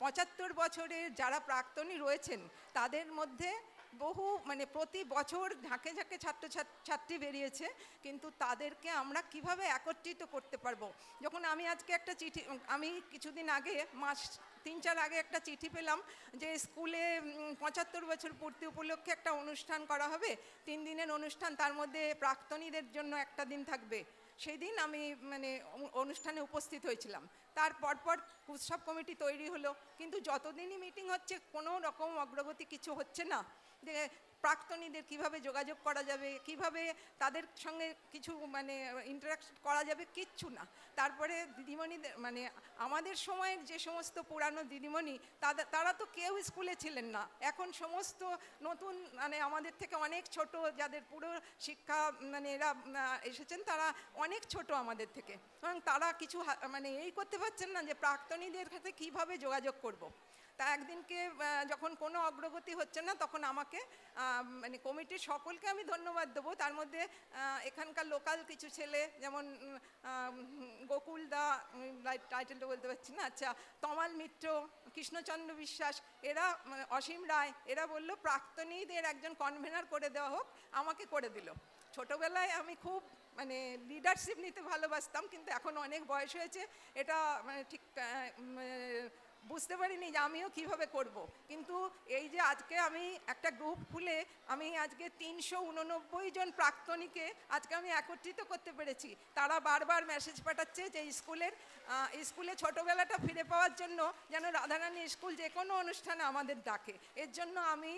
75 বছরের যারা প্রাক্তনী রয়েছেন তাদের মধ্যে বহু মানে প্রতি বছর ঝাঁকে ঝাঁকে ছাত্রছাত্রী বেরিয়েছে, কিন্তু তাদেরকে আমরা কিভাবে একত্রিত করতে পারবো। যখন আমি আজকে একটা চিঠি, আমি কিছুদিন আগে মাস 3-4 আগে একটা চিঠি পেলাম যে স্কুলে 75 বছর পূর্তি উপলক্ষে একটা অনুষ্ঠান করা হবে, 3 দিনের অনুষ্ঠান, তার মধ্যে প্রাক্তনীদের জন্য একটা দিন থাকবে। সেই দিন আমি মানে অনুষ্ঠানে উপস্থিত হয়েছিলাম। তার পরপর উৎসব কমিটি তৈরি হলো, কিন্তু যতদিনই মিটিং হচ্ছে কোনো রকম অগ্রগতি কিছু হচ্ছে না। যে প্রাক্তনীদের কিভাবে যোগাযোগ করা যাবে, কিভাবে তাদের সঙ্গে কিছু মানে ইন্টারাকশন করা যাবে, কিচ্ছু না। তারপরে দিদিমণিদের মানে আমাদের সময়ের যে সমস্ত পুরানো দিদিমণি তারা তো কেউ স্কুলে ছিলেন না। এখন সমস্ত নতুন মানে আমাদের থেকে অনেক ছোট, যাদের পুরো শিক্ষা মানে এরা এসেছেন, তারা অনেক ছোট আমাদের থেকে, এবং তারা কিছু মানে এই করতে পারছেন না যে প্রাক্তনীদের সাথে কীভাবে যোগাযোগ করব। তা একদিনকে যখন কোনো অগ্রগতি হচ্ছে না, তখন আমাকে মানে কমিটির সকলকে আমি ধন্যবাদ দেবো। তার মধ্যে এখানকার লোকাল কিছু ছেলে, যেমন গোকুল দা, টাইটেলটা বলতে পারছি না, আচ্ছা, তমাল মিত্র, কৃষ্ণচন্দ্র বিশ্বাস, এরা অসীম রায়, এরা বলল প্রাক্তনীদের একজন কনভেনার করে দেওয়া হোক, আমাকে করে দিল। ছোটোবেলায় আমি খুব মানে লিডারশিপ নিতে ভালোবাসতাম, কিন্তু এখন অনেক বয়স হয়েছে, এটা মানে ঠিক বুঝতে পারিনি যে আমিও কিভাবে করব। কিন্তু এই যে আজকে আমি একটা গ্রুপ খুলে আমি আজকে 389 জন প্রাক্তনীকে আজকে আমি একত্রিত করতে পেরেছি। তারা বারবার মেসেজ পাঠাচ্ছে যে স্কুলে ছোটোবেলাটা ফিরে পাওয়ার জন্য যেন রাধারানী স্কুল যে কোনো অনুষ্ঠানে আমাদের ডাকে। এর জন্য আমি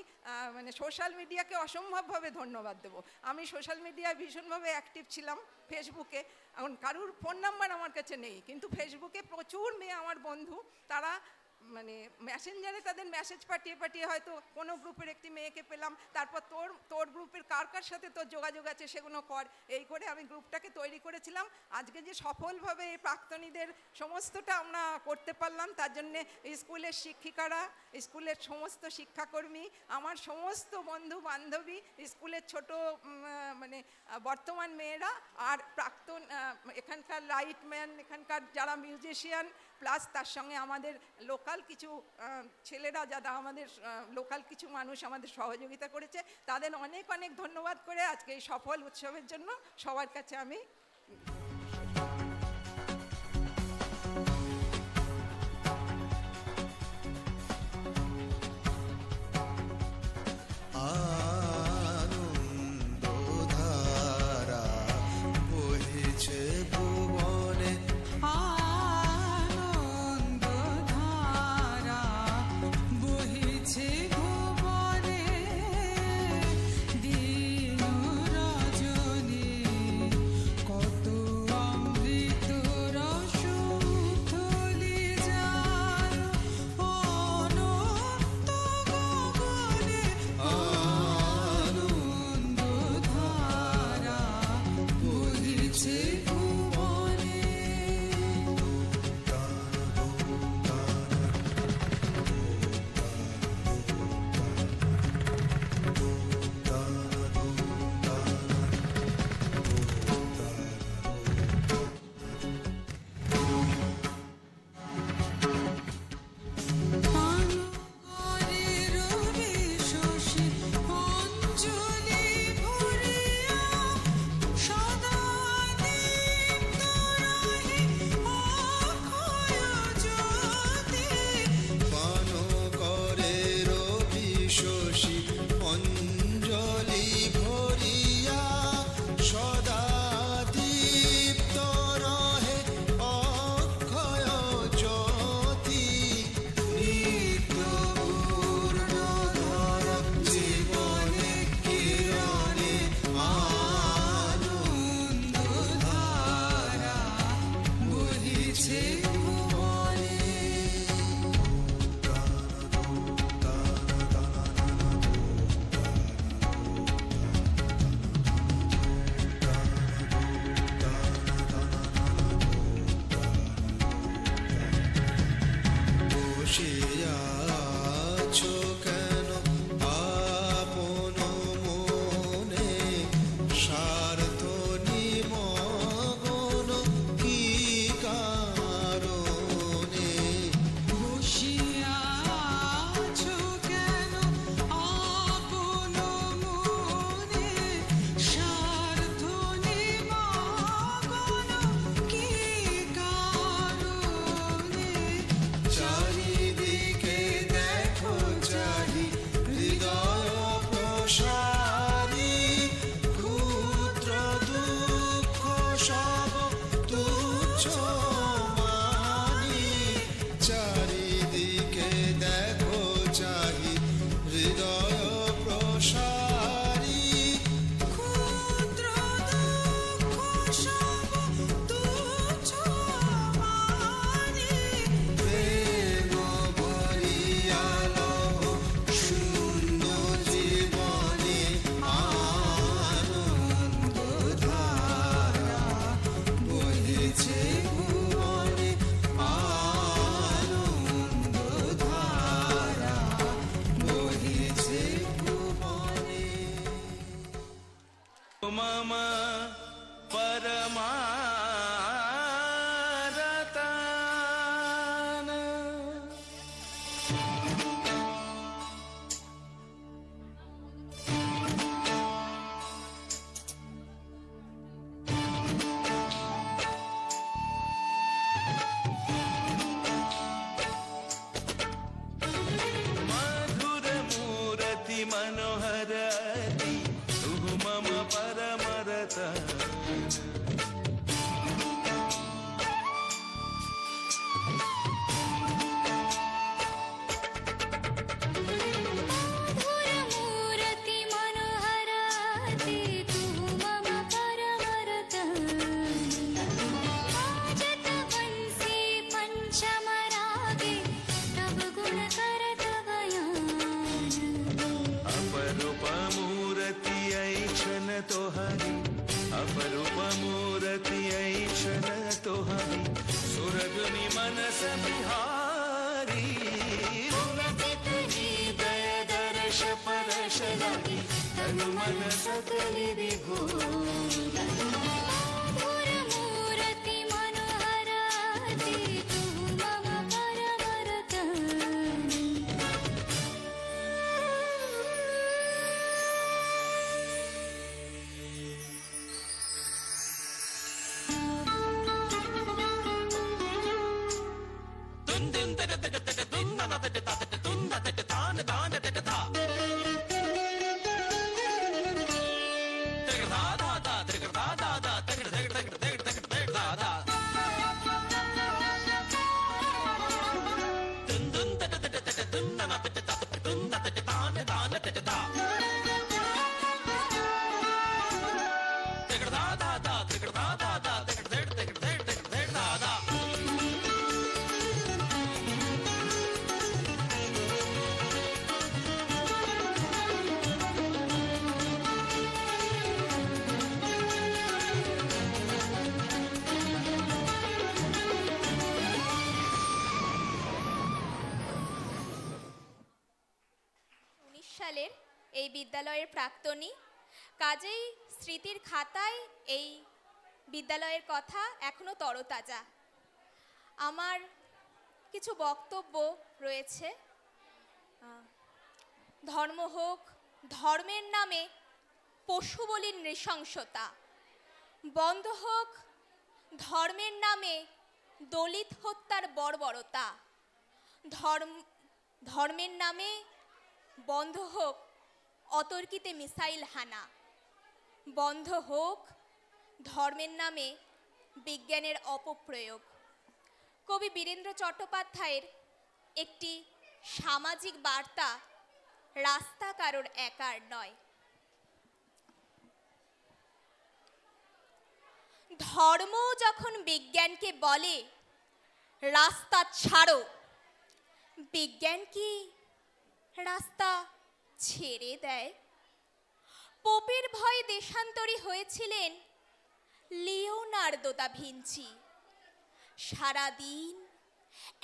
মানে সোশ্যাল মিডিয়াকে অসম্ভবভাবে ধন্যবাদ দেবো। আমি সোশ্যাল মিডিয়ায় ভীষণভাবে অ্যাক্টিভ ছিলাম, ফেসবুকে। এখন কারুর ফোন নাম্বার আমার কাছে নেই, কিন্তু ফেসবুকে প্রচুর মেয়ে আমার বন্ধু, তারা মানে মেসেঞ্জারে তাদের মেসেজ পাঠিয়ে হয়তো কোনো গ্রুপের একটি মেয়েকে পেলাম, তারপর তোর গ্রুপের কার সাথে তোর যোগাযোগ আছে সেগুলো কর, এই করে আমি গ্রুপটাকে তৈরি করেছিলাম। আজকে যে সফলভাবে এই প্রাক্তনীদের সমস্তটা আমরা করতে পারলাম, তার জন্যে স্কুলের শিক্ষিকারা, স্কুলের সমস্ত শিক্ষাকর্মী, আমার সমস্ত বন্ধু বান্ধবী, স্কুলের ছোট মানে বর্তমান মেয়েরা, আর প্রাক্তন এখানকার লাইটম্যান, এখানকার যারা মিউজিশিয়ান, প্লাস তার সঙ্গে আমাদের লোকাল কিছু ছেলেরা, যারা আমাদের লোকাল কিছু মানুষ আমাদের সহযোগিতা করেছে, তাদের অনেক অনেক ধন্যবাদ করে আজকে এই সফল উৎসবের জন্য সবার কাছে আমি দিন রজনী मम परमारतान मधुर मूर्ति मनोहर मम परमरतान तोहरी अपरूप मूर्ति ऐक्षण तोहरी सुरगुनि मनस बिहारी हृदय दर्श परश लगी तनु मन सकलि विभोर সালের এই বিদ্যালয়ের প্রাক্তনী, কাজেই স্মৃতির খাতায় এই বিদ্যালয়ের কথা এখনো তরতাজা। আমার কিছু বক্তব্য রয়েছে। ধর্ম হোক, ধর্মের নামে পশু বলির নৃশংসতা বন্ধ হোক, ধর্মের নামে দলিত হত্যার বর্বরতা ধর্মের নামে বন্ধ হোক অতর্কিতে মিসাইল হানা, বন্ধ হোক ধর্মের নামে বিজ্ঞানের অপপ্রয়োগ। কবি বীরেন্দ্র চট্টোপাধ্যায়ের একটি সামাজিক বার্তা, রাস্তা কারোর একার নয়। ধর্ম যখন বিজ্ঞানকে বলে রাস্তা ছাড়ো, বিজ্ঞান কি রাস্তা ছেড়ে দেয়? পোপের ভয়ে দেশান্তরী হয়েছিলেন লিওনার্দো দা ভিঞ্চি। সারাদিন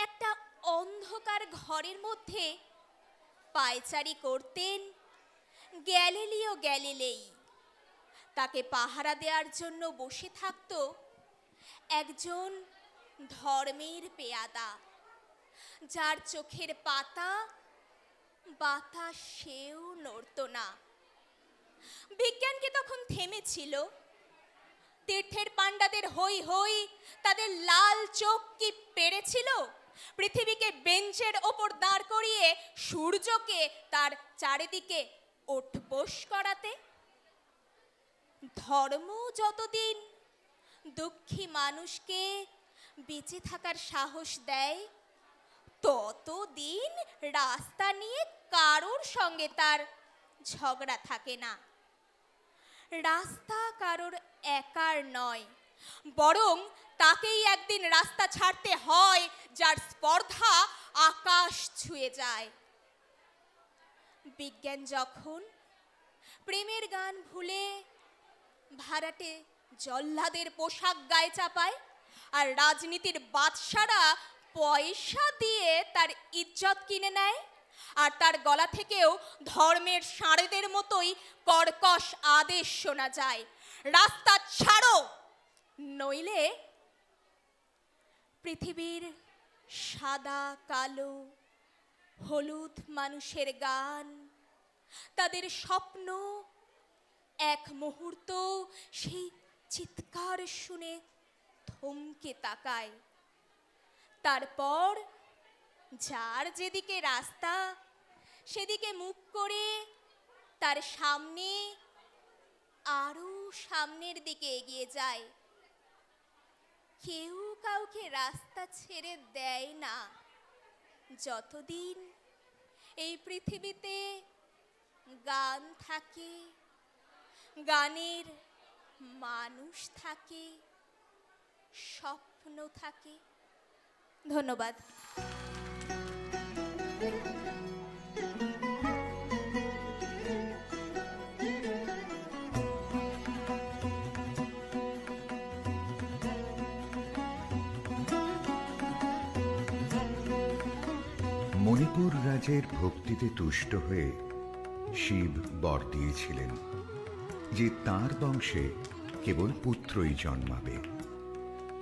একটা অন্ধকার ঘরের মধ্যে পায়চারি করতেন গ্যালিলিও গ্যালিলেই। তাকে পাহারা দেওয়ার জন্য বসে থাকত একজন ধর্মের পেয়াদা, যার চোখের পাতা বাতাস সেও নড়ত না। বিজ্ঞানকে তখন থেমেছিল। তীর্থের পাণ্ডাদের হই হই, তাদের লাল চোখ কি পেরেছিল পৃথিবীকে বেঞ্চের ওপর দাঁড় করিয়ে সূর্যকে তার চারিদিকে ওঠবোস করাতে? ধর্ম যতদিন দুঃখী মানুষকে বেঁচে থাকার সাহস দেয়, ততদিন রাস্তা নিয়ে কারোর সঙ্গে তার ঝগড়া থাকে না। রাস্তা কারোর একার নয়, বরং তাকেই একদিন রাস্তা ছাড়তে হয় যার স্পর্ধা আকাশ ছুঁয়ে যায়। বিজ্ঞান যখন প্রেমের গান ভুলে ভাড়াটে জল্লাদের পোশাক গায়ে চাপায়, আর রাজনীতির বাদশারা পয়সা দিয়ে তার ইজ্জত কিনে নেয়, আর তার গলা থেকেও ধর্মের ষাঁড়েদের মতোই কর্কশ আদেশ শোনা যায়, রাস্তা ছাড়ো, নইলে পৃথিবীর সাদা কালো হলুদ মানুষের গান, তাদের স্বপ্ন এক মুহূর্ত সেই চিৎকার শুনে থমকে তাকায়। তারপর যার যেদিকে রাস্তা সেদিকে মুখ করে তার সামনে আরো সামনের দিকে এগিয়ে যায়। কেউ কাউকে রাস্তা ছেড়ে দেয় না যতদিন এই পৃথিবীতে গান থাকে, গানের মানুষ থাকে, স্বপ্ন থাকে। ধন্যবাদ। মণিপুর রাজের ভক্তিতে তুষ্ট হয়ে শিব বর দিয়েছিলেন যে তাঁর বংশে কেবল পুত্রই জন্মাবে।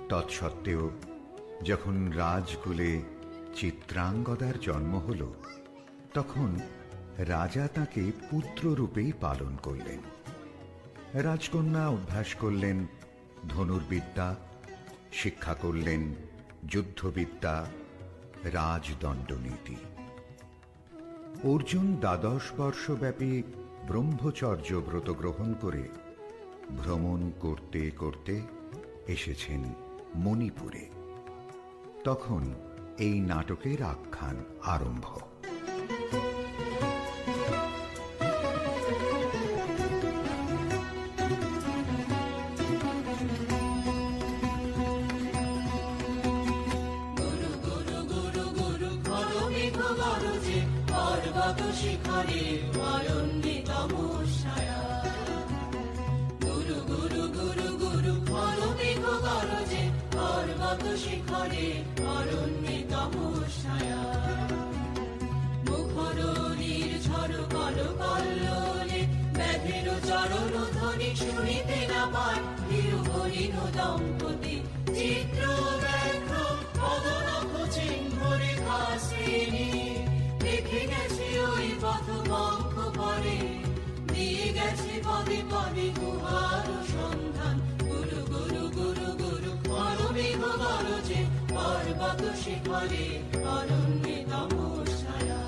তৎসত্ত্বেও যখন রাজকুলে চিত্রাঙ্গদার জন্ম হল, তখন রাজা তাকে পুত্ররূপেই পালন করলেন। রাজকন্যা অভ্যাস করলেন ধনুর্বিদ্যা, শিক্ষা করলেন যুদ্ধবিদ্যা, রাজদণ্ডনীতি। অর্জুন 12 বর্ষব্যাপী ব্রহ্মচর্য ব্রত গ্রহণ করে ভ্রমণ করতে করতে এসেছেন মণিপুরে। তখন এই নাটকের আখ্যান আরম্ভ। শিখরে অরণ্যে তমসায়া, গুরু গুরু গুরু গুরু মেঘ গরজে পর্বত শিখরে অরণ্যে তমসায়া। মুখরণীর ঝড় কল কল্লোলে ব্যাধের চরণ ধ্বনি শুনিতে না পায় হিরু হরিণ দম্পতি চিত্র ব্যাঘ্র পদনখ চিহ্নরে খাসিনী। দেখে গেছি ওই পথ বঙ্ক পরে, দিয়ে গেছে পদে পদে গুহার সন্ধান। গুরু গুরু গুরু গুরু মেঘ গরজে পর্বত শিখরে অরণ্যে তমসায়া।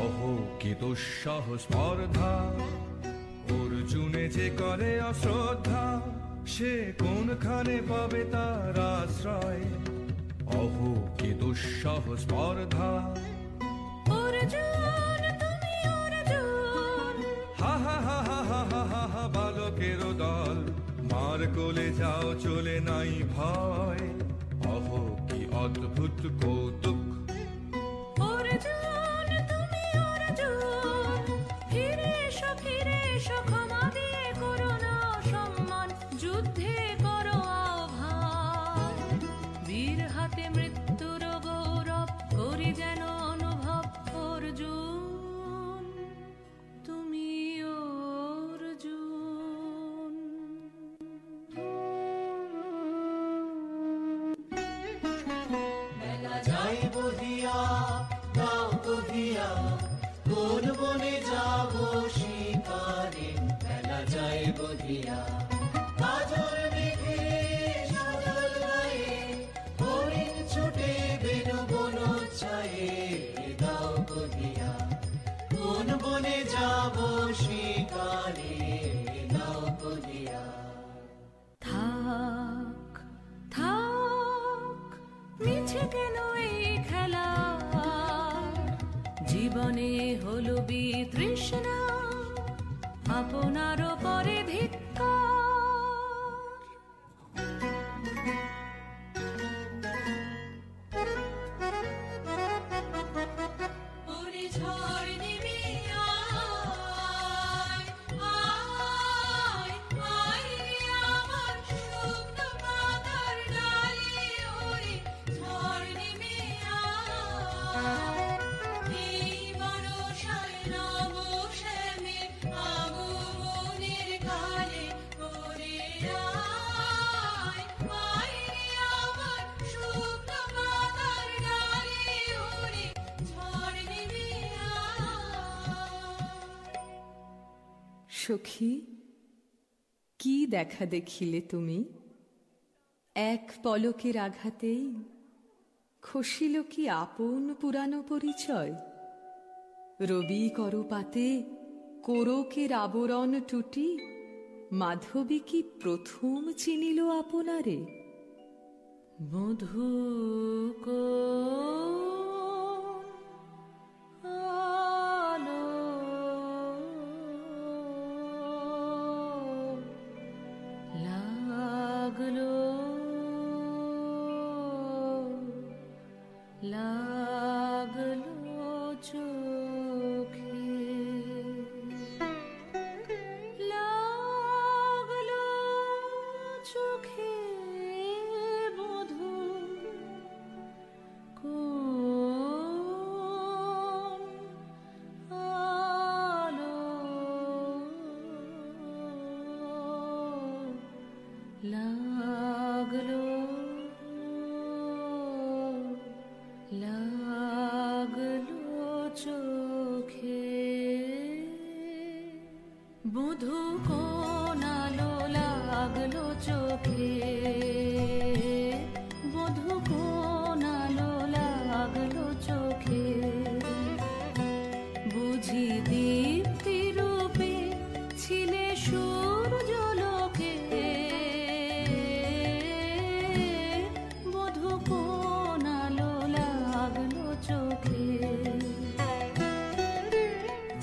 অহো কি দুঃসহ স্পর্ধা, অর্জুনে যে করে অশ্রদ্ধা, সে কোনখানে পাবে তার আশ্রয়। অহো কি দুঃসহ স্পর্ধা, অর্জুন তুমি অর্জুন, হা হা হা হা হা হা হা হা, বালকের দল মার কোলে যাও চলে নাই ভয়। অহো কি অদ্ভুত কৌতুক, অর্জুন তুমি অর্জুন, ফিরে এসো ক্ষমা দিয়ে করো না সম্মান, যুদ্ধে করো আহ্বান, বীর হাতে মৃত্যুর গৌরব করি যেন অনুভব। অর্জুন তুমি অর্জুন। বেলা যাই বহিয়া গাও কহিয়া, কোন বনে যাব শিকারে। বেলা যাই বহিয়া কাজল মেঘে সজল গায়ে, হরিণ যাব শিকারে নাও কহিয়া। থাক থাক মিছে কেন এই খেলা, জীবনে হলো বিতৃষ্ণা, আপনার পরে ধিক্কার। ওরে ঝড় নেমে আয়, আয়, আয় রে আমার শুকনো পাতার ডালে, ওরে ঝড় নেমে আয়। এই বরষায় নব শ্যামের আগমনের কালে, ওরে আয়, আয় রে আমার শুকনো পাতার ডালে, ওরে ঝড় নেমে আয়। সখী, কি দেখা দেখিলে তুমি? এক পলকের আঘাতেই খসিল কি আপন পুরানো পরিচয়? রবি করপাতে কোরকের আবরণ টুটি, মাধবী কি প্রথম চিনিল আপনারে? মধু আলো লাগলো লাগলো চোখে, লাগলো চোখে মধু কোন আলো লাগলো লাগলো চোখে। বধূ কোন আলো লাগলো চোখে, বধূ কোন আলো লাগলো চোখে। বুঝি দীপ্তি রূপে ছিলে সূর্যলোকে, বধূ কোন আলো লাগলো চোখে।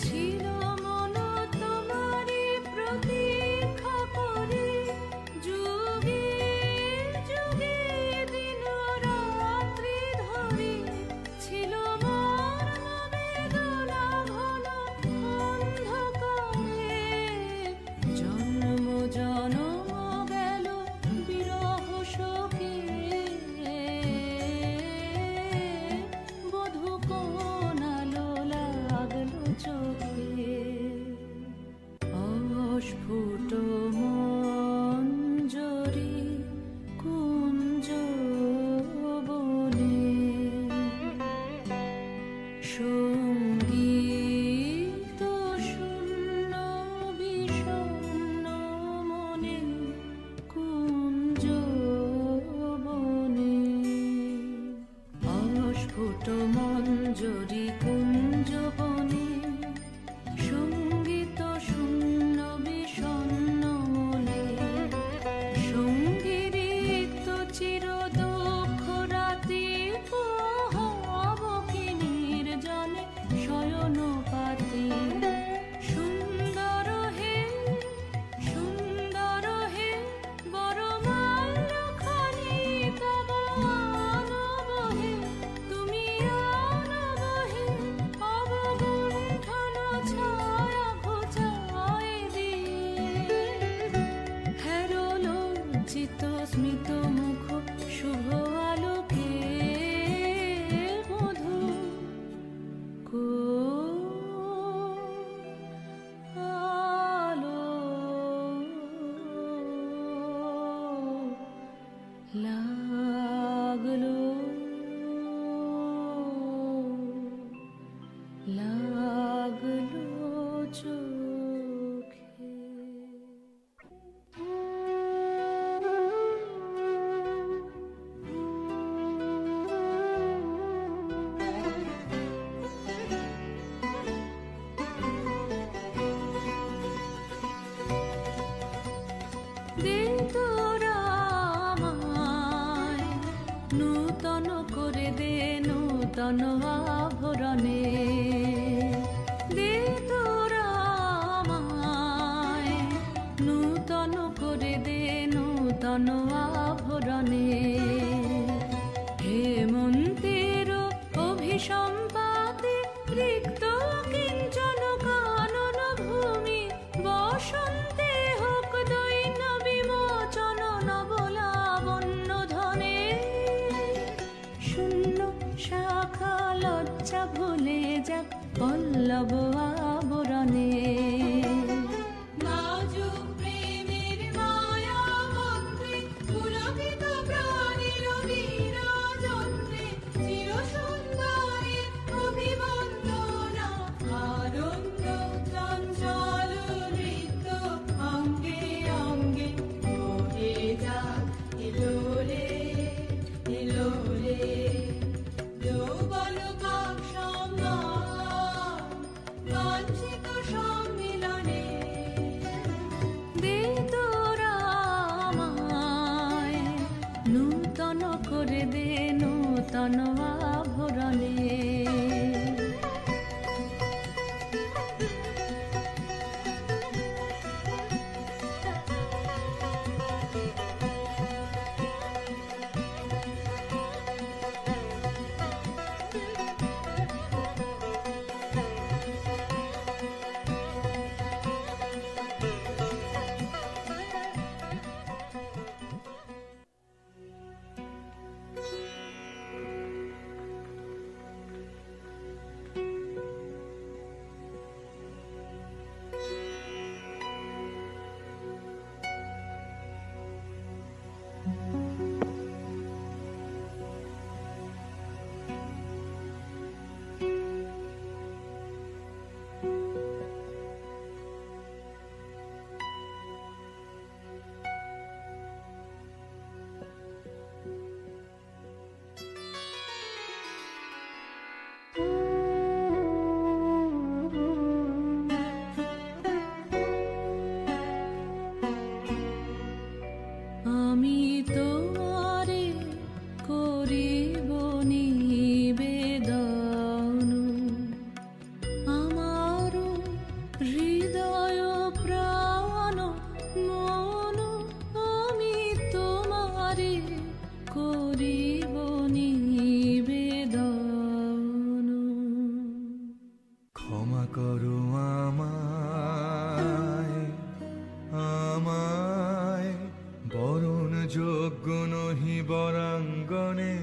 ছিল মন তোমারি প্রতীক্ষা করে, যুগে নূতন আভরণে। দে তোরা আমায় নূতন করে দে নূতন আভরণে। হেমন্তের অভিসম্পাতে রিক্ত কিঞ্চন কানন ভূমি, বসন্তে হোক দৈন্য বিমোচন নবলাবণ্য ধনে। শূন্য শাখা লজ্জা ভুলে যাক পল্লব আবরণে। নাজুক প্রেমের মায়া মন্ত্রে পুলকিত প্রাণের বিরাজন্ত্রে চির সুন্দরের অভিবন্দনা। আনন্দ চঞ্চল নৃত্য অঙ্গে অঙ্গে ওঠে যাক এলোরে এলোরে। যৌবন কাক সম্মান বাঞ্ছিত সম্মিলনে। দে তোরা আমায় নূতন করে দে নূতন আভরণে। আমি তোমারে করিব নিবেদন, আমার হৃদয় প্রাণ মন। আমি তোমারে করিব নিবেদন। ক্ষমা করো আমায় আমায়, বরণ যোগ্য নহি বরাঙ্গনে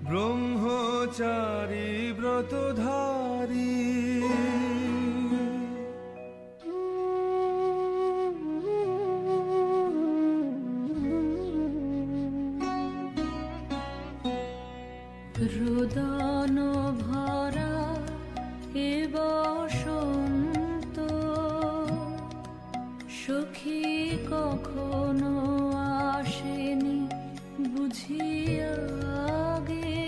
ব্রহ্মচারী ব্রতধারী। রোদন ভরা এ বসন্ত, সখী কখনো আসেনি বুঝিয়া গে।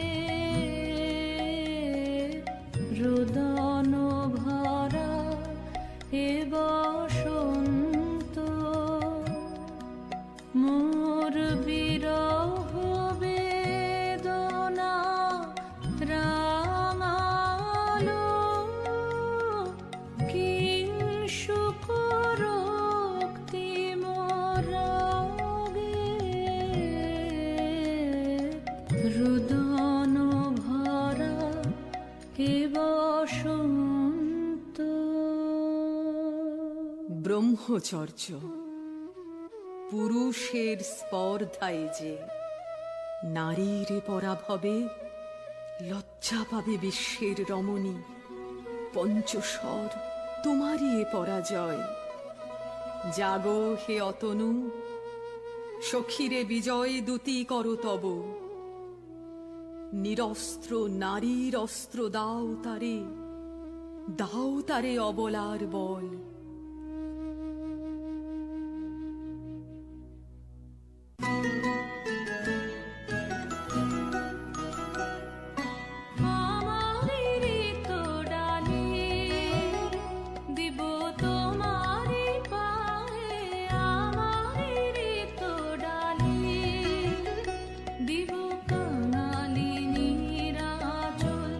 রোদন ভরা এ বসন্ত, মোর বিরহ বেদনা রাঙালো। কিংসুক রক্তি মোরাগে। রোদন ভরা এ বসন্ত। ব্রহ্মচর্য পুরুষের স্পর্ধায় যে, নারীর পরাভবে লজ্জা পাবে বিশ্বের রমণী। পঞ্চস্বর তোমারই এ পরাজয়। জাগো হে অতনু, সখীরে বিজয় দূতি করো তব। নিরস্ত্র নারীর অস্ত্র দাও তারে অবলার বল। দিব কাঙালি নিরাচল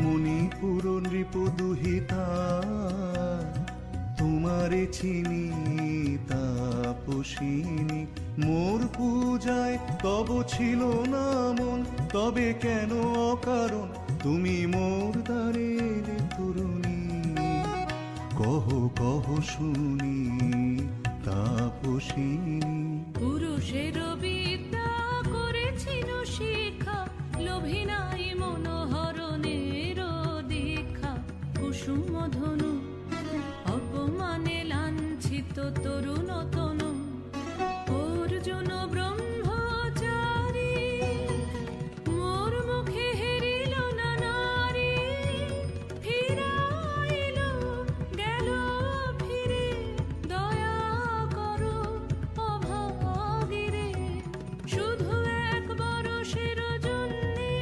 মণিপুর নৃপদুহিতা তোমারে চিনি তাপসিনী, মোর পূজায় তব ছিল না মন, তবে কেন অকারণ তুমি মোর দ্বারের তরুণী? কহ কহ শুনি তাপসিনী। পুরুষের বিদ্যা করেছিল শিক্ষা, লোভী নাই মনোহরণের দীক্ষা। কুসুম ধনু অপমানে লাঞ্ছিত তরুণ তনু, অর্জুন ব্রহ্মচারী মোর মুখে হেরিল না নারী। ফিরাইল গেল ফিরে দয়া করো অভাগীরে, শুধু এক বরষের জন্যে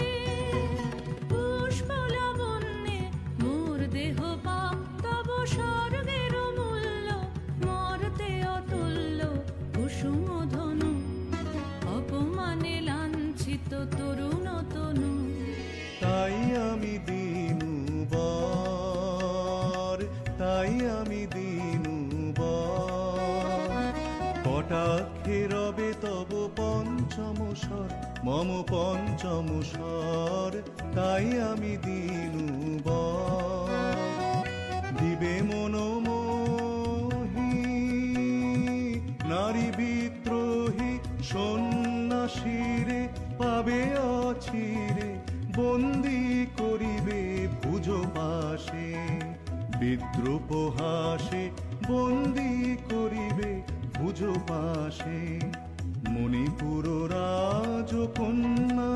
পুষ্প লাবণ্যে মোর দেহ পাপ। তব স্বর্গের মূল্য মরতে অতুল্য, কুসুম ধনু অপমানে লাঞ্ছিত তরুণ তনু। তাই আমি দিনুবার, তাই আমি দিনুবার, কটাক্ষে রবে তব পঞ্চম স্বর, মম পঞ্চম স্বর। তাই আমি দিনুবার, দিবে মনোমোহী নারী বিদ্রোহী সন্ন্যাসীরে পাবে অচিরে, বন্দি করিবে ভুজ পাশে। বিদ্রুপ হাসে বন্দি করিবে ভুজ পাশে। মণিপুর রাজকন্যা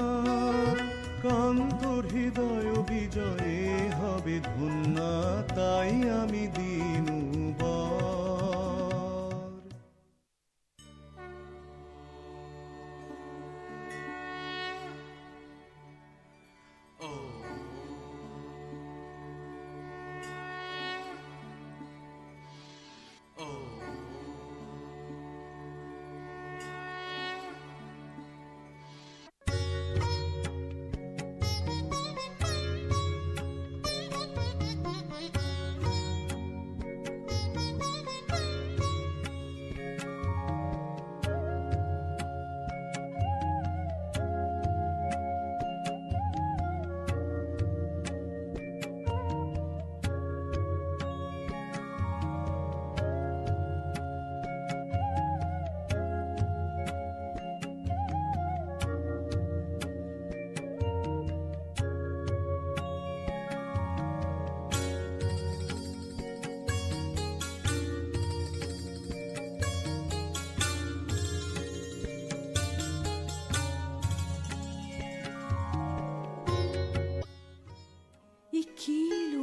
কান্তর হৃদয় বিজয়ে হবে ধন্যা। তাই আমি দিনুবার।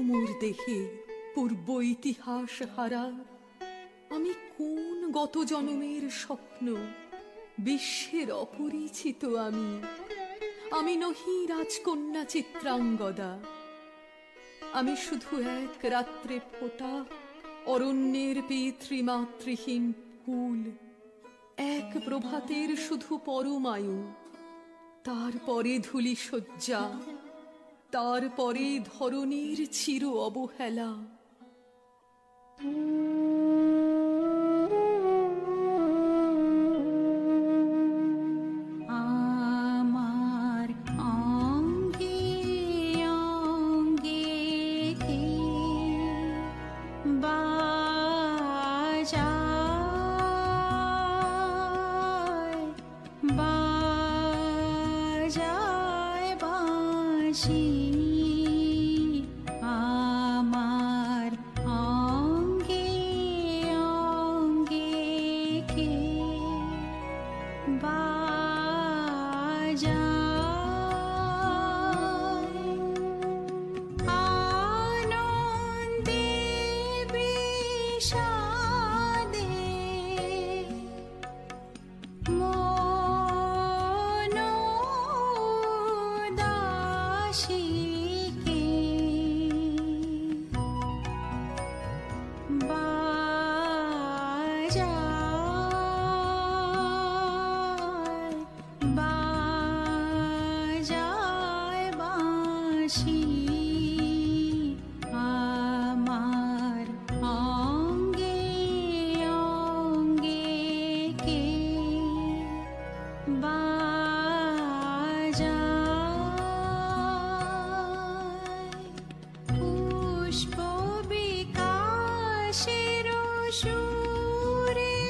মোর দেহে পূর্ব ইতিহাস হারা, আমি কোন গত জনমের স্বপ্ন, বিশ্বের অপরিচিত আমি। আমি নহি রাজকন্যা চিত্রাঙ্গদা, আমি শুধু এক রাত্রে ফোটা অরণ্যের পিতৃমাতৃহীন ফুল, এক প্রভাতের শুধু পরমায়ু, তারপরে ধূলি শয্যা, তারপরে ধরণীর চির অবহেলা। আমার অঙ্গে অঙ্গে কে বাজায় বাজায় বাঁশি। আমার অঙ্গে অঙ্গে কে বাজায়। বাঁশি আমার অঙ্গে অঙ্গে কে বাজায় পুষ্প বিকাশের সুরে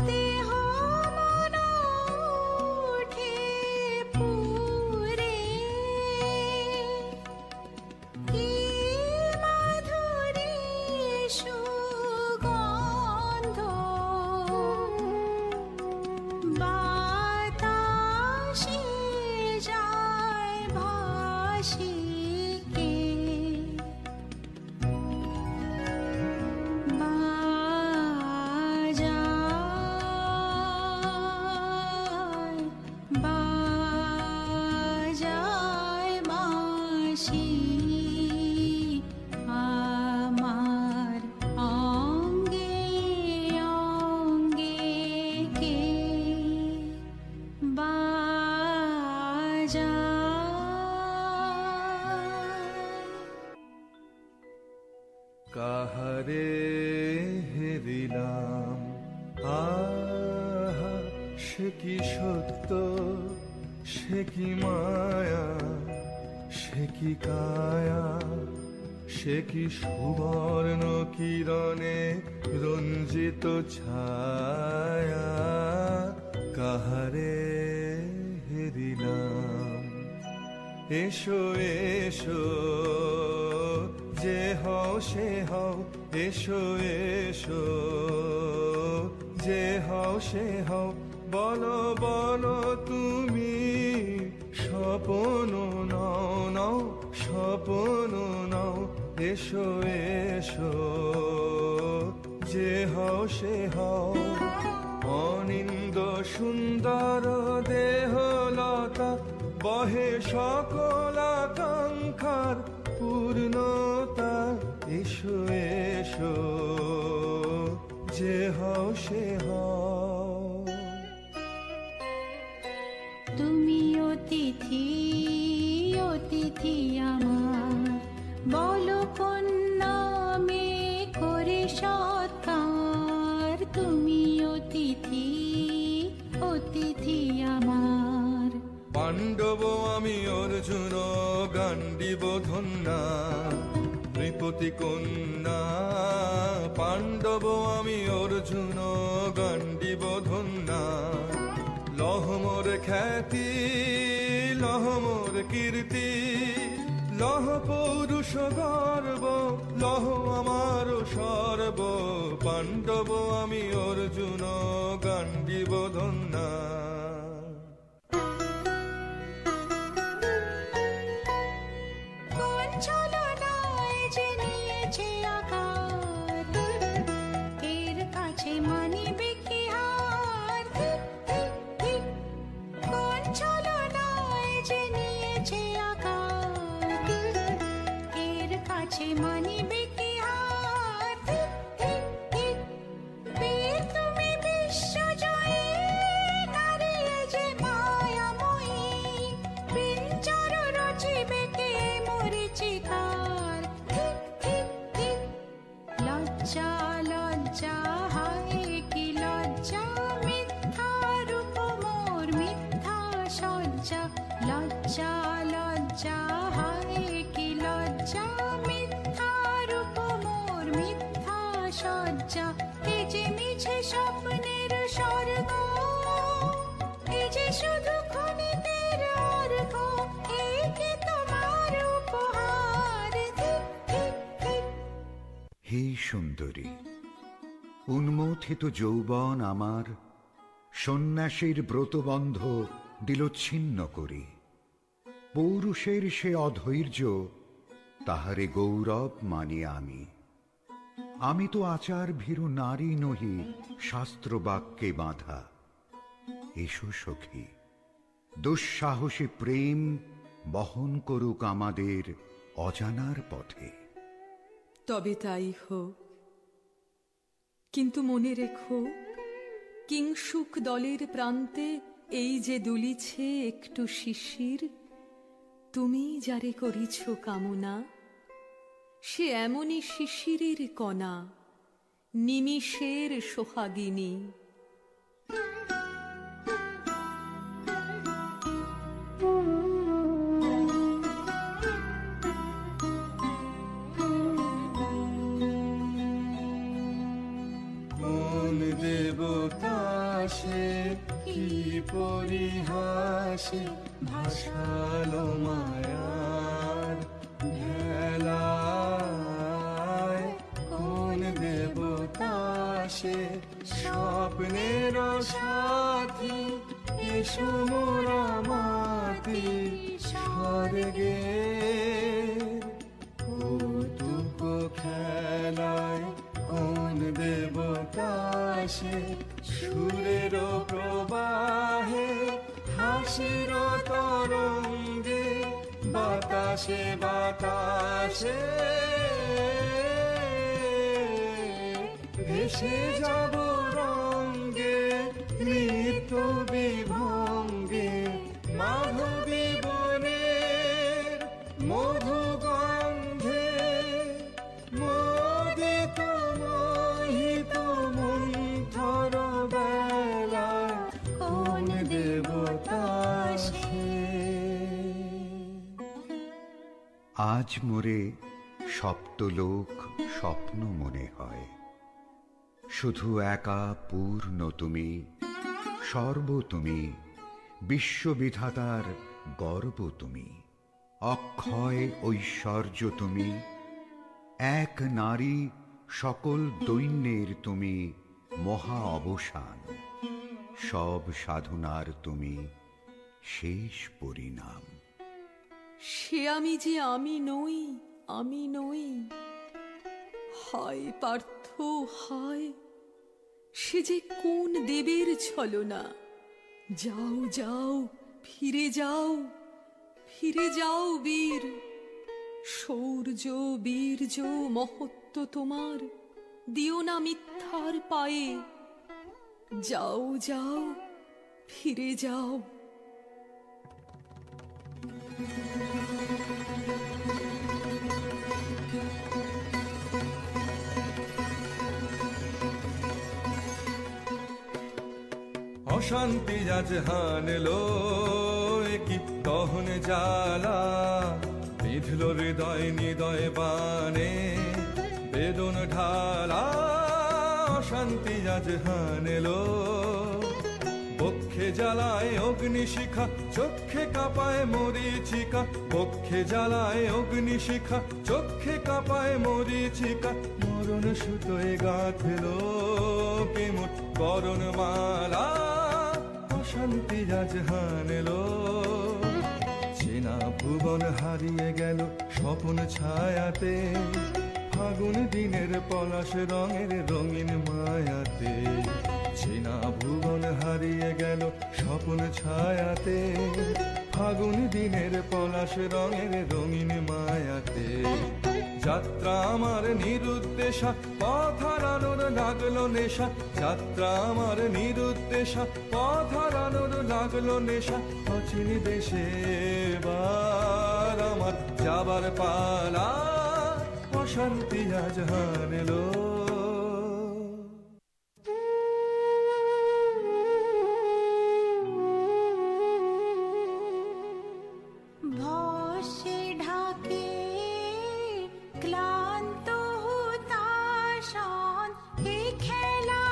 দেহ মন ওঠে পুরে কি মাধুরী সুগন্ধ বাতাসে যায় ভাসি কে বাজায় বাজায় বাঁশি আমার অঙ্গে অঙ্গে কে বাজায় কাহারে হেরিলাম আহা সে কি সত্য সে কি মায়া সে কি কায়া সে কি সুবর্ণ কিরণে রঞ্জিত ছায়া কাহারে হেরিলাম এসো এসো যে হও সে হও এসো এসো যে হও সে হও বলো বলো তুমি স্বপন নাও নাও স্বপন নাও এসো এসো যে হও সে হও অনিন্দ সুন্দর দেহলতা বহে সকল আকাঙ্ক্ষার পূর্ণতা এসো এসো যে হও সে হও তুমি অতিথি অতিথি আমার বলো কোন নামে করে সৎকার তুমি অতিথি অতিথি আমার পাণ্ডব আমি অর্জুন গান্ডীব ধন্যা নৃপতি কন্যা পাণ্ডব আমি অর্জুন গান্ডীব ধন্যা লহমোর খ্যাতি লহমোর কীর্তি লহ পৌরুষ গর্ব লহ আমার সর্ব পাণ্ডব আমি অর্জুন গান্ডীব ধন্যা কোন ছলনায় যে নিয়েছে আঘাত, এর কাছে মানিবে কি হার? কোন ছলনায় যে নিয়েছে আঘাত, এর কাছে মানিবে কি হার? বীর তুমি বিশ্বজয়ী, নারী যে মায়াময়ী, পিঞ্জর রচিবে কে মরীচিকার? লজ্জা লজ্জা হায় কি লজ্জা, মিথ্যা রূপ মোর মিথ্যা সজ্জা। লজ্জা লজ্জা হায় কি লজ্জা, মিথ্যা রূপ মোর মিথ্যা সজ্জা। এ যে মিছে স্বপ্নের স্বর্গ, এ যে শুধু ক্ষণিকের অর্ঘ, এ কি তোমার উপহার? হে সুন্দরী, উন্মথিত যৌবন আমার সন্ন্যাসীর ব্রতবন্ধ দিল ছিন্ন করি। পৌরুষের সে অধৈর্য, তাহারে গৌরব মানি আমি। আমি তো আচার ভীরু নারী নহি, শাস্ত্র বাক্যে বাঁধা। এসো সখী, দুঃসাহসী প্রেম বহন করুক আমাদের অজানার পথে। তবে তাই হোক, কিন্তু মনে রেখো, কিংসুক দলের প্রান্তে এই যে দুলিছে একটু শিশির, তুমি যারে করিছ কামনা, সে এমনই শিশিরের কণা, নিমিষের সোহাগিনী। কোন দেবতা সে, কি পরিহাসে ভাসালো মায়ার ভেলায়। কোন দেবতা সে, স্বপ্নের সাথী, এসো মোরা মাতি স্বর্গে। কৌতুক খেলায় কোন দেবতা সে, সুরের প্রবাহে হাসির তরঙ্গে, বাতাসে বাতাসে ভেসে যাব রঙ্গে, নৃত্য বিভঙ্গে মাধবী বনের মধু গন্ধে, মোদিত মোহিত মন্থর বেলায় কোন দেবতা সে। আজ মোরে সপ্তলোক স্বপ্ন মনে হয়, শুধু একা পূর্ণ তুমি, সর্ব তুমি, বিশ্ববিধাতার গর্ব তুমি, অক্ষয় ঐশ্বর্য তুমি, এক নারী সকল দৈন্যের তুমি, মহা অবসান, সব সাধনার তুমি শেষ পরিণাম। সে আমি যে আমি নই, আমি নই। হায় পার্থ হায়, সে যে কোন দেবের ছলনা। যাও যাও, ফিরে যাও, ফিরে যাও বীর। শৌর্য বীর্য মহত্ব তোমার, দিও না মিথ্যার পায়ে। যাও যাও, ফিরে যাও। অশান্তি আজ হানলো, কি দহন জ্বালা বিঁধল হৃদয় নিদয় বানে, বেদন ঢালা। অশান্তি আজ হানলো, বক্ষে জ্বালায় অগ্নিশিখা, চক্ষে কাঁপায় মরীচিকা। বক্ষে জ্বালায় অগ্নিশিখা, চক্ষে কাঁপায় মরীচিকা। মরণ সুতোয় গাঁথলো কেমন বরণ মালা। অশান্তি আজ হানলো, চেনা ভুবন হারিয়ে গেল স্বপন ছায়াতে। ফাগুন দিনের পলাশ রঙের রঙিন মায়াতে। চেনা ভুবন হারিয়ে গেল স্বপন ছায়াতে। ফাগুন দিনের পলাশ রঙের রঙিন মায়াতে। যাত্রা আমার নিরুদ্দেশা, পথ হারানোর লাগলো নেশা। যাত্রা আমার নিরুদ্দেশা, পথ হারানোর লাগলো নেশা। অচিন দেশে এবার আমার যাবার পালা। অশান্তি আজ হানলো। ভস্মে ঢাকে ক্লান্ত হুতাশন, এ খেলা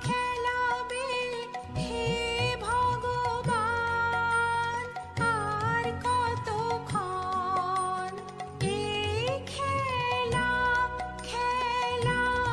খেলাবে হে ভগবান। আর কতক্ষণ এ খেলা খেলাবে।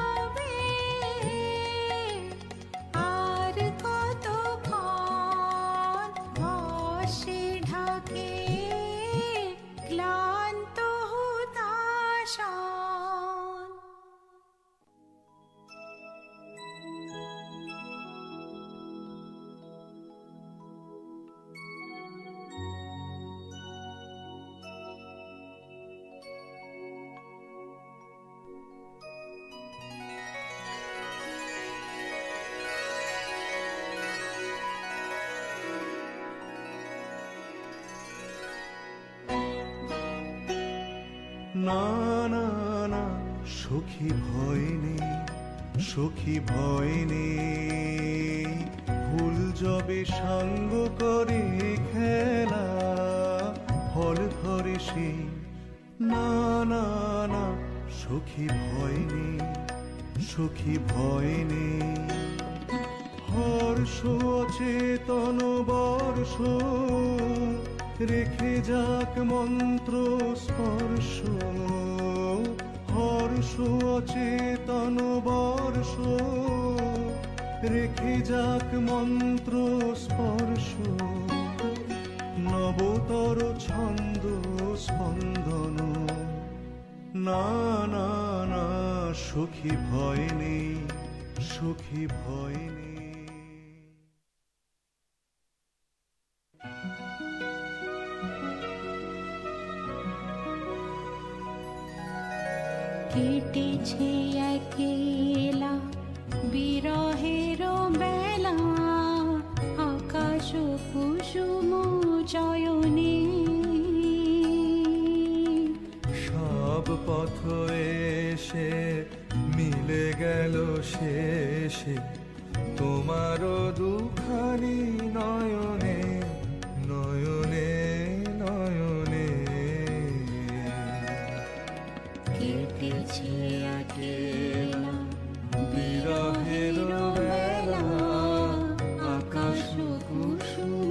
না না না সখী ভয় নেই, সখী ভয় নেই, ভুল যবে সাঙ্গ করে খেলা ফল ধরে সেই। না না না সখী ভয় নেই, সখী ভয় নেই, হর্ষ অচেতন বর্ষ রেখে যাক মন্ত্র স্পর্শ, হর্ষ অচেতন বর্ষ রেখে যাক মন্ত্র স্পর্শ, নবতর ছন্দ স্পন্দন। না না না সখী ভয় নেই, সখী ভয় নেই। কেটেছে একেলা বিরহের বেলা, আকাশ কুসুম চয়নে। সব পথ এসে মিলে গেল শেষে তোমারও দুখানি নয়নে, নয়নে নয়নে। কেটেছে একেলা বিরহের বেলা, আকাশ কুসুম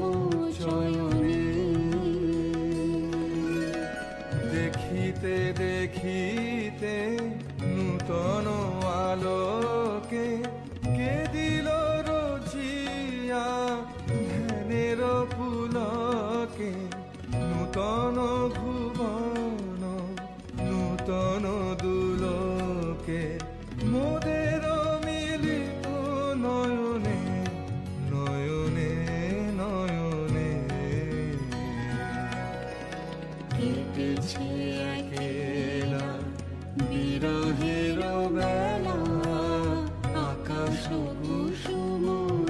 চয়নে। দেখিতে দেখিতে নূতন আলোকে কে দিল রোজিয়া ধ্যানের পুলকে, নূতন ভুবন নূতন দুলোকে মোদের মিলিত নয়নে, নয়নে নয়নে। কেটেছে একেলা বিরহের বেলা, আকাশ কুসুম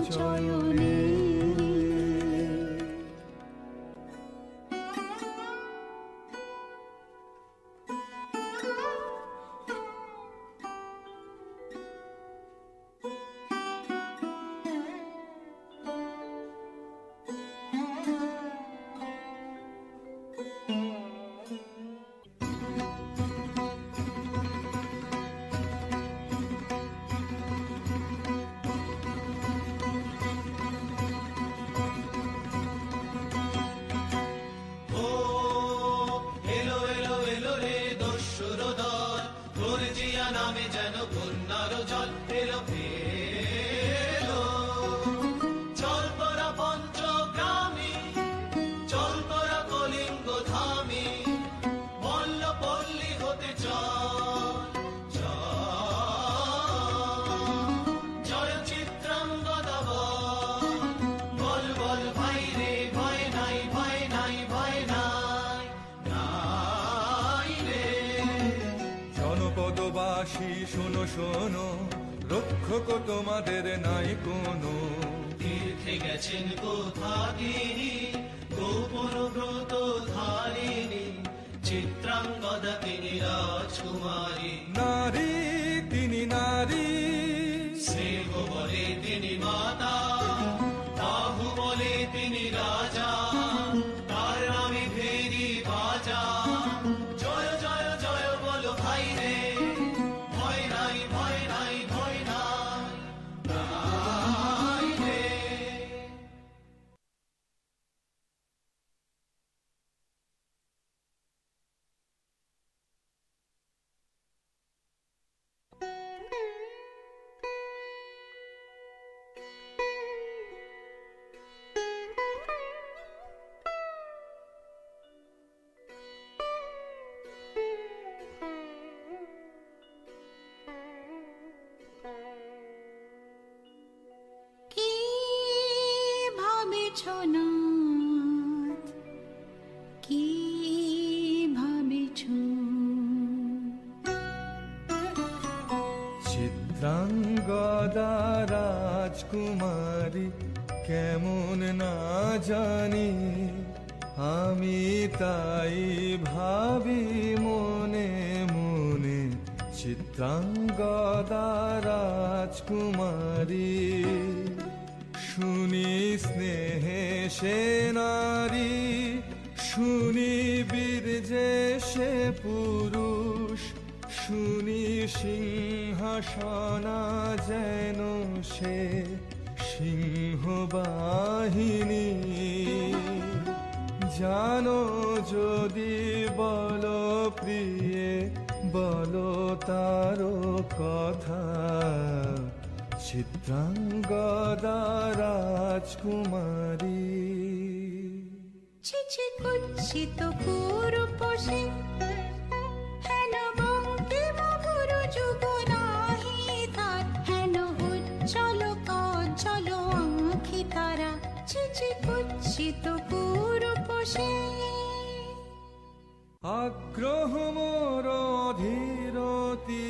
চয়নে। জনপদবাসী শোনো শোনো, রক্ষক তোমাদের নাই কোনো। তীর্থে গেছেন কোথা তিনি, গোপন ব্রত ধারিণী, চিত্রাঙ্গদা তিনি রাজকুমারী। নারী তিনি নারী, স্নেহ বলে তিনি মাতা, বাহু বলে তিনি রাজা, তার নামে ভেরি বাজা। জয় জয় জয় বলো ভাই রে, ভয় নাই ভয় নাই ভয় নাই, নাই রে। কি ভাবেছ নাথ, কি ভাবেছ? চিত্রাঙ্গদা রাজকুমারী কেমন না জানি, আমি তাই ভাবি মনে মনে, চিত্রাঙ্গদা রাজকুমারী। শুনি স্নেহে সে নারী, শুনি বীর যে সে পুরুষ, শুনি সিংহাসনা যেন সে সিংহবাহিনী। জানো যদি বলো প্রিয়ে, বলো তারও কথা, চিত্রাঙ্গদা রাজকুমারী। ছিছি কুৎসিত পুরুষে হেন বঙ্কিম গুরু যুগ নাহি তার, হেন উজ্জ্বল কজ্জ্বল আঁখি তারা। ছিছি কুৎসিত পুরুষে আগ্রহ মোর অধীরতি,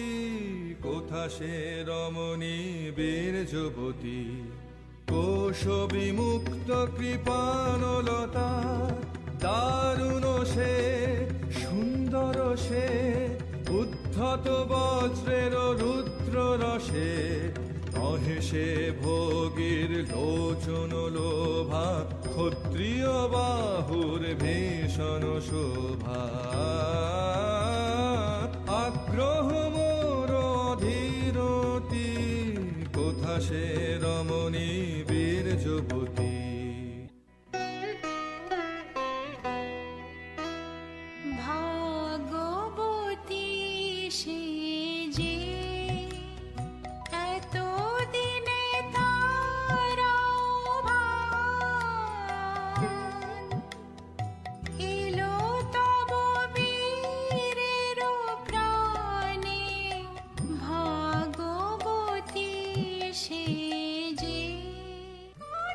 কোথা সে রমণী বীর যুবতী। কোশ বিমুক্ত কৃপানলতা, দারুণ সে সুন্দর সে, উদ্ধত বজ্রের রুদ্র রসে। নহে সে ভোগীর লোচন লোভা, ক্ষত্রিয় বাহুর ভীষণ শোভা। আগ্রহ মোর অধীরতি, কোথা সে রমণী বীর যুবতী। ভাগবতী সে যে এত দিনে তারা ভান, এলো তব বীরের প্রাণে। ভাগবতী সে যে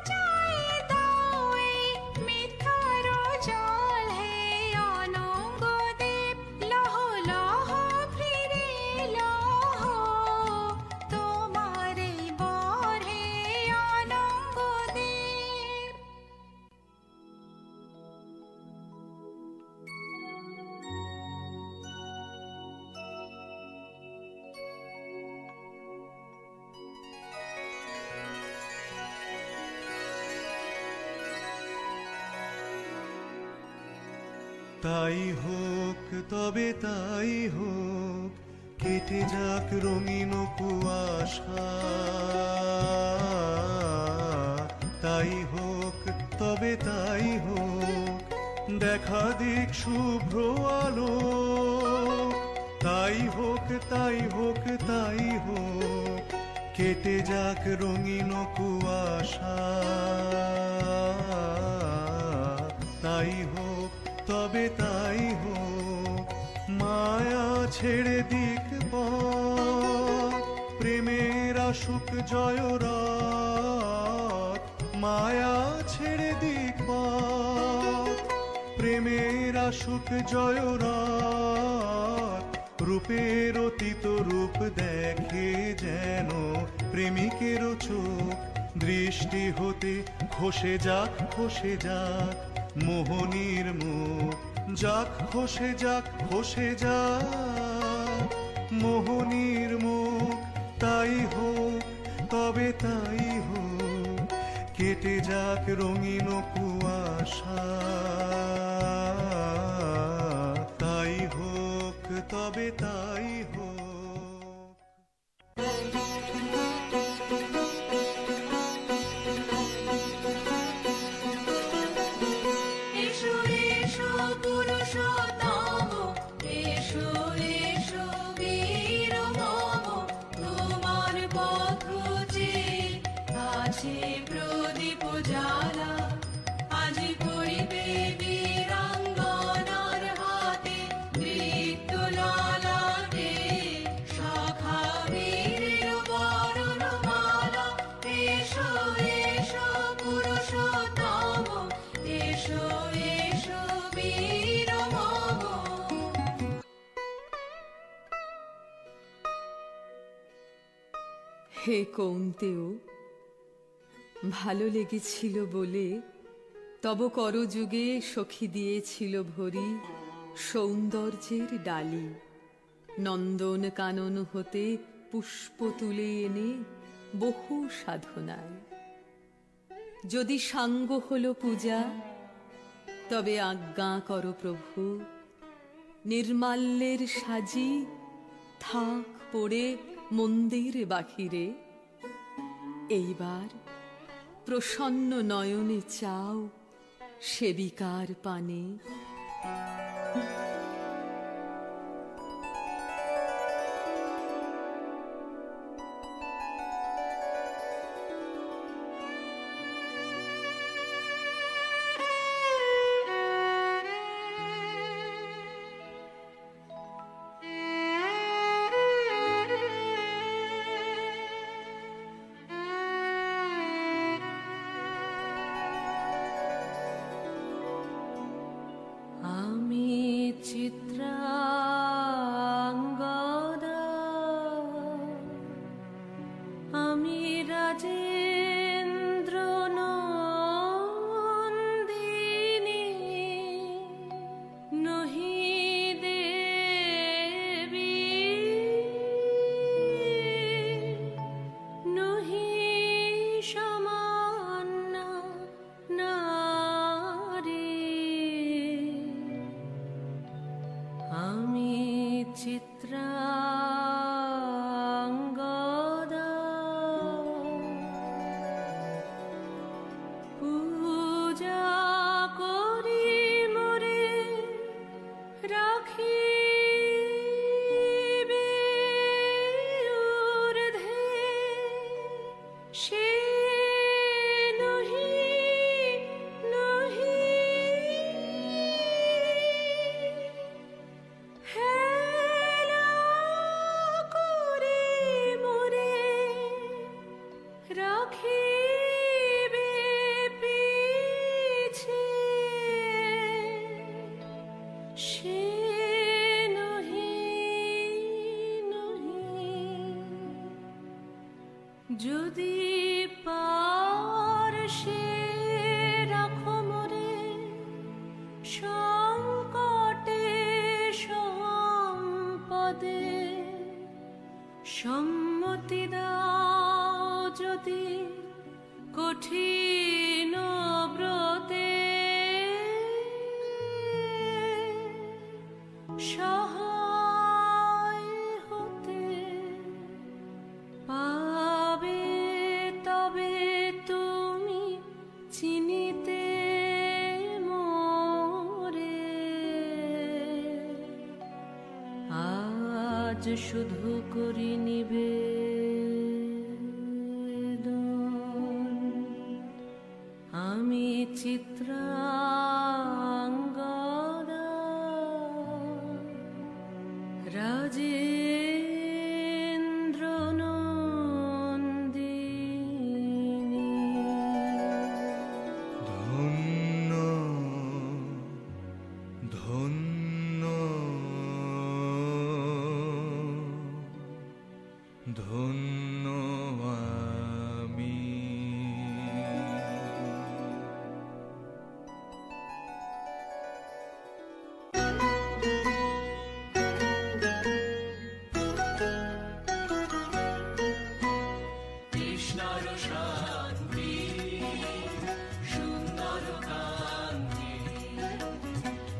যায় দাও এই মিথ্যার জাল, হে অনঙ্গদেব লহ লহ ফিরে লহ তোমারে বর, হে অনঙ্গদেব। তাই হোক তবে তাই হোক, কেটে যাক রঙিন কুয়াশা। তাই হোক তবে তাই হোক, দেখা দিক শুভ্র আলো। তাই হোক তাই হোক তাই হোক, কেটে যাক রঙিন কুয়াশা। তাই হোক তবে তাই হোক, মায়া ছেড়ে দিক পথ, প্রেমের আসুক জয়রাত। মায়া ছেড়ে দিক পথ, প্রেমের আসুক জয়রাত। রূপের অতীত রূপ দেখে যেন প্রেমিকের চোখ, দৃষ্টি হতে খসে যাক খসে যাক মোহনীর মুখ। যাক খসে যাক খসে যাক মোহনীর মুখ। তাই হোক তবে তাই হোক, কেটে যাক রঙিন কুয়াশা। তাই হোক তবে তাই হোক। এসো এসো পুরুষোত্তম, এসো এসো বীর মম। তোমার পথ চেয়ে আছে প্রদীপ জ্বালা, আজি পড়িবে বীরাঙ্গনার হাতে নৃত্য ললাটে। সখা বীরের বরণমালা, এসো এসো পুরুষোত্তম, এসো এসো বীর মম। হে কৌন্তেয়, ভালো লেগেছিল বলে তব করযুগে সখী দিয়েছিল ভরি সৌন্দর্যের ডালি, নন্দন কানন হতে পুষ্প তুলে এনে বহু সাধনায়। যদি সাঙ্গ হল পূজা, তবে আজ্ঞা করো প্রভু, নির্মাল্যের সাজি থাক পড়ে মন্দির বাহিরে। এইবার প্রসন্ন নয়নে চাও সেবিকার পানে। যদি পারশে রাখো মোরে সংকটে সম্পদে, সম্মতি দাও যদি কঠিন ব্রতে, সহায় হতে পাবে তবে তুমি চিনিতে মোরে। আজ শুধু করি নিবেদন, আমি চিত্রাঙ্গদা রাজেন্দ্র নন্দিনী। ধন্য ধন্য ধন্য আমি। কৃষ্ণর শান্তি সুন্দর কান্তি,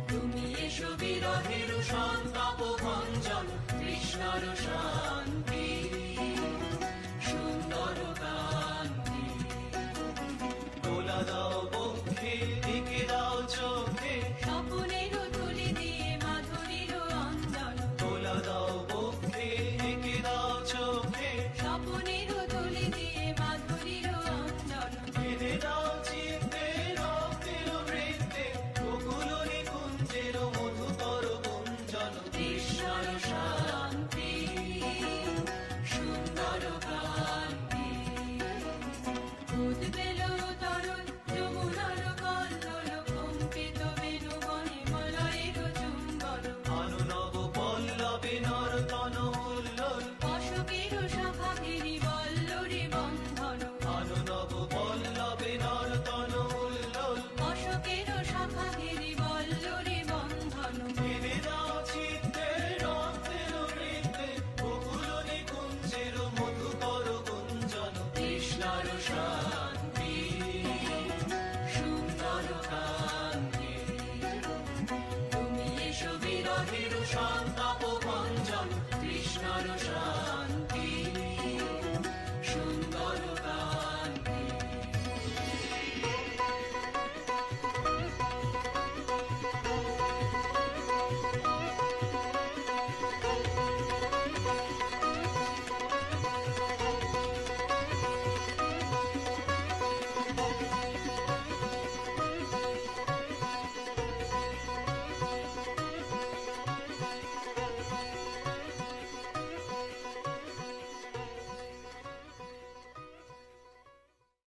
তুমি এসো বিরহের সন্তাপ ভঞ্জন। কৃষ্ণর শান্তি সন্তান